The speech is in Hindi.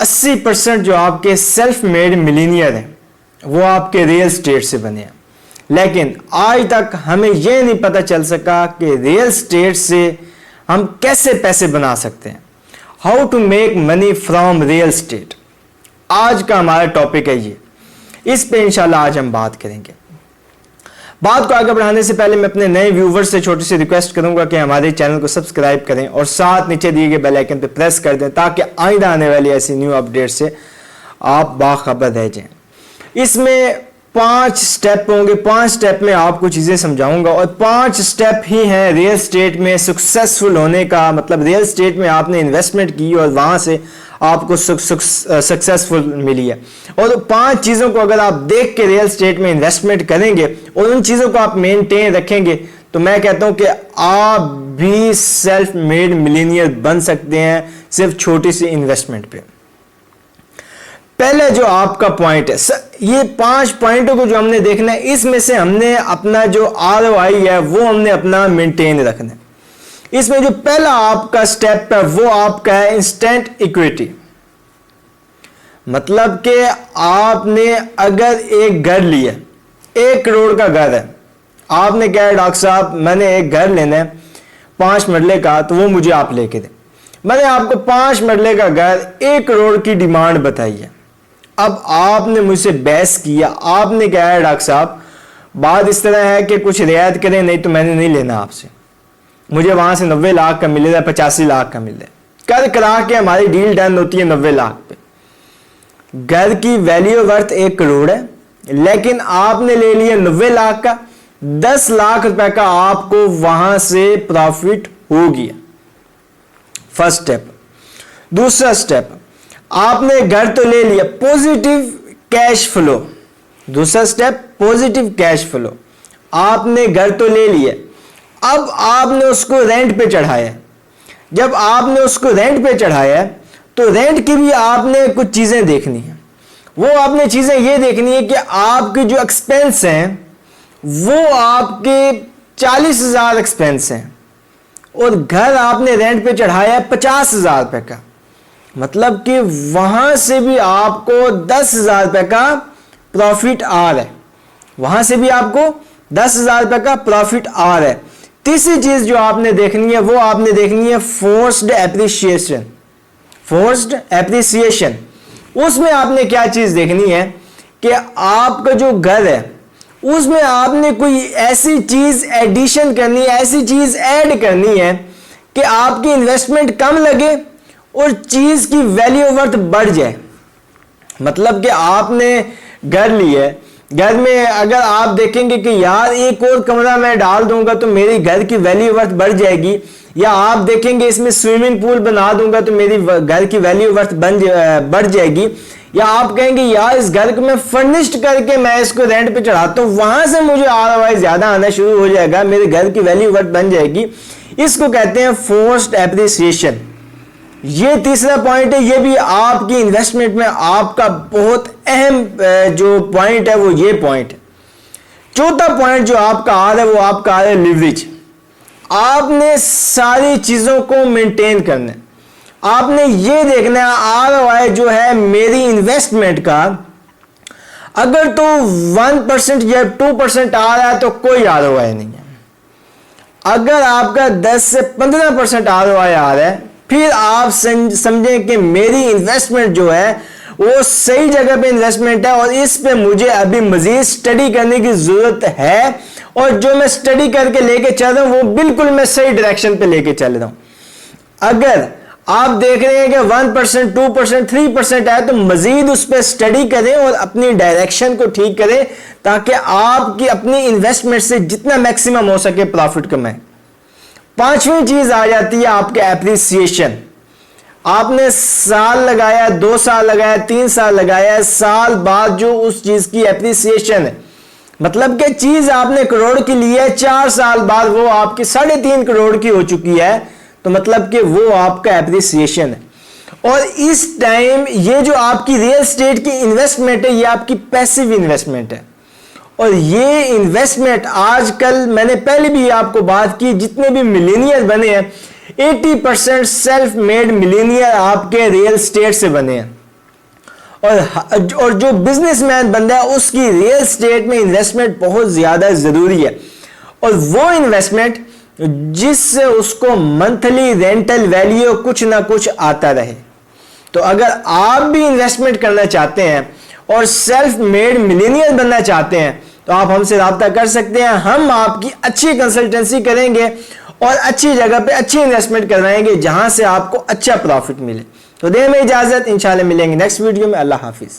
80% जो आपके सेल्फ मेड मिलीनियर हैं वो आपके रियल स्टेट से बने हैं, लेकिन आज तक हमें यह नहीं पता चल सका कि रियल स्टेट से हम कैसे पैसे बना सकते हैं। How to make money from real estate आज का हमारा टॉपिक है। ये इस पे इंशाल्लाह आज हम बात करेंगे। बात को आगे बढ़ाने से पहले मैं अपने नए व्यूवर्स से छोटी सी रिक्वेस्ट करूंगा कि हमारे चैनल को सब्सक्राइब करें और साथ नीचे दिए गए बेल आइकन पे प्रेस कर दें ताकि आइंदा आने वाली ऐसी न्यू अपडेट से आप बाखबर रह जाएं। इसमें 5 स्टेप होंगे, 5 स्टेप में आपको चीजें समझाऊंगा और 5 स्टेप ही हैं रियल स्टेट में सक्सेसफुल होने का। मतलब रियल स्टेट में आपने इन्वेस्टमेंट की और वहां से आपको सक्सेसफुल मिली है। और 5 चीजों को अगर आप देख के रियल स्टेट में इन्वेस्टमेंट करेंगे और उन चीजों को आप मेंटेन रखेंगे तो मैं कहता हूं कि आप भी सेल्फ मेड मिलीनियर बन सकते हैं सिर्फ छोटी सी इन्वेस्टमेंट पे। पहले जो आपका पॉइंट है, ये 5 पॉइंटों को जो हमने देखना है, इसमें से हमने अपना जो ROI है वो हमने अपना मेंटेन रखना है। इसमें जो पहला आपका स्टेप है वो आपका है इंस्टेंट इक्विटी। मतलब कि आपने अगर एक घर लिया, 1 करोड़ का घर है, आपने कहा डॉक्टर साहब मैंने एक घर लेना है 5 मरले का, तो वो मुझे आप लेके दें। मैंने आपको 5 मरले का घर 1 करोड़ की डिमांड बताई है। अब आपने मुझसे बहस किया, आपने कहा है डॉक्टर साहब बात इस तरह है कि कुछ रियायत करें, नहीं तो मैंने नहीं लेना आपसे, मुझे वहां से 90 लाख का मिलेगा, 85 लाख का मिले। कर करा के हमारी डील डन होती है 90 लाख पे। घर की वैल्यू वर्थ 1 करोड़ है, लेकिन आपने ले लिया 90 लाख का, 10 लाख रुपए का आपको वहां से प्रॉफिट हो गया। First step. दूसरा स्टेप, आपने घर तो ले लिया, पॉजिटिव कैश फ्लो। दूसरा स्टेप पॉजिटिव कैश फ्लो। आपने घर तो ले लिया, अब आपने उसको रेंट पे चढ़ाया। जब आपने उसको रेंट पे चढ़ाया तो रेंट की भी आपने कुछ चीजें देखनी है। वो आपने चीजें ये देखनी है कि आपके जो एक्सपेंस हैं वो आपके 40,000 एक्सपेंस हैं और घर आपने रेंट पे चढ़ाया 50,000 रुपए का। मतलब कि वहां से भी आपको 10,000 रुपए का प्रॉफिट आ रहा है। वहां से भी आपको 10,000 रुपए का प्रॉफिट आ रहा है। तीसरी चीज जो आपने देखनी है वो आपने देखनी है फोर्स्ड एप्रिसिएशन। फोर्स्ड एप्रिसिएशन, उसमें आपने क्या चीज देखनी है कि आपका जो घर है उसमें आपने कोई ऐसी चीज एडिशन करनी है, ऐसी चीज ऐड करनी है कि आपकी इन्वेस्टमेंट कम लगे और चीज की वैल्यू वर्थ बढ़ जाए। मतलब कि आपने घर लिया है, घर में अगर आप देखेंगे कि यार एक और कमरा मैं डाल दूंगा तो मेरी घर की वैल्यू वर्थ बढ़ जाएगी, या आप देखेंगे इसमें स्विमिंग पूल बना दूंगा तो मेरी घर की वैल्यू वर्थ बढ़ जाएगी, या आप कहेंगे यार इस घर को मैं फर्निश्ड करके मैं इसको रेंट पे चढ़ाता हूं, वहां से मुझे ROI ज्यादा आना शुरू हो जाएगा, मेरे घर की वैल्यू वर्थ बन जाएगी। इसको कहते हैं फोर्स्ड एप्रिसिएशन। ये तीसरा पॉइंट है, ये भी आपकी इन्वेस्टमेंट में आपका बहुत अहम जो पॉइंट है वो ये पॉइंट है। चौथा पॉइंट जो आपका आ रहा है वो आपका आ रहा है लिवरेज। आपने सारी चीजों को मेंटेन करना है। आपने ये देखना है ROI जो है मेरी इन्वेस्टमेंट का, अगर तो 1% या 2% आ रहा है तो कोई ROI नहीं है। अगर आपका 10 से 15% ROI आ रहा है फिर आप समझें कि मेरी इन्वेस्टमेंट जो है वो सही जगह पे इन्वेस्टमेंट है और इस पे मुझे अभी मजीद स्टडी करने की जरूरत है, और जो मैं स्टडी करके लेके चल रहा हूं वो बिल्कुल मैं सही डायरेक्शन पे लेके चल रहा हूं। अगर आप देख रहे हैं कि 1%, 2%, 3% है तो मजीद उस पर स्टडी करें और अपनी डायरेक्शन को ठीक करें ताकि आपकी अपनी इन्वेस्टमेंट से जितना मैक्सिमम हो सके प्रॉफिट कमाएं। 5वीं चीज आ जाती है आपके एप्रिसिएशन। आपने साल लगाया, 2 साल लगाया, 3 साल लगाया, साल बाद जो उस चीज की एप्रिसिएशन है, मतलब कि चीज आपने करोड़ की ली है, 4 साल बाद वो आपकी 3.5 करोड़ की हो चुकी है, तो मतलब कि वो आपका एप्रिसिएशन है। और इस टाइम ये जो आपकी रियल एस्टेट की इन्वेस्टमेंट है ये आपकी पैसिव इन्वेस्टमेंट है। और ये इन्वेस्टमेंट आजकल मैंने पहले भी आपको बात की, जितने भी मिलीनियर बने हैं 80% सेल्फ मेड मिलीनियर आपके रियल एस्टेट से बने हैं। और जो बिजनेसमैन बंदा है उसकी रियल स्टेट में इन्वेस्टमेंट बहुत ज़्यादा ज़रूरी है, और वो इन्वेस्टमेंट जिससे उसको मंथली रेंटल वैल्यू कुछ ना कुछ आता रहे। तो अगर आप भी इन्वेस्टमेंट करना चाहते हैं और सेल्फ मेड मिलेनियर बनना चाहते हैं तो आप हमसे रब्ता कर सकते हैं। हम आपकी अच्छी कंसल्टेंसी करेंगे और अच्छी जगह पे अच्छी इन्वेस्टमेंट करवाएंगे जहां से आपको अच्छा प्रॉफिट मिले। तो दें में इजाजत, इंशाल्लाह मिलेंगे नेक्स्ट वीडियो में। अल्लाह हाफिज।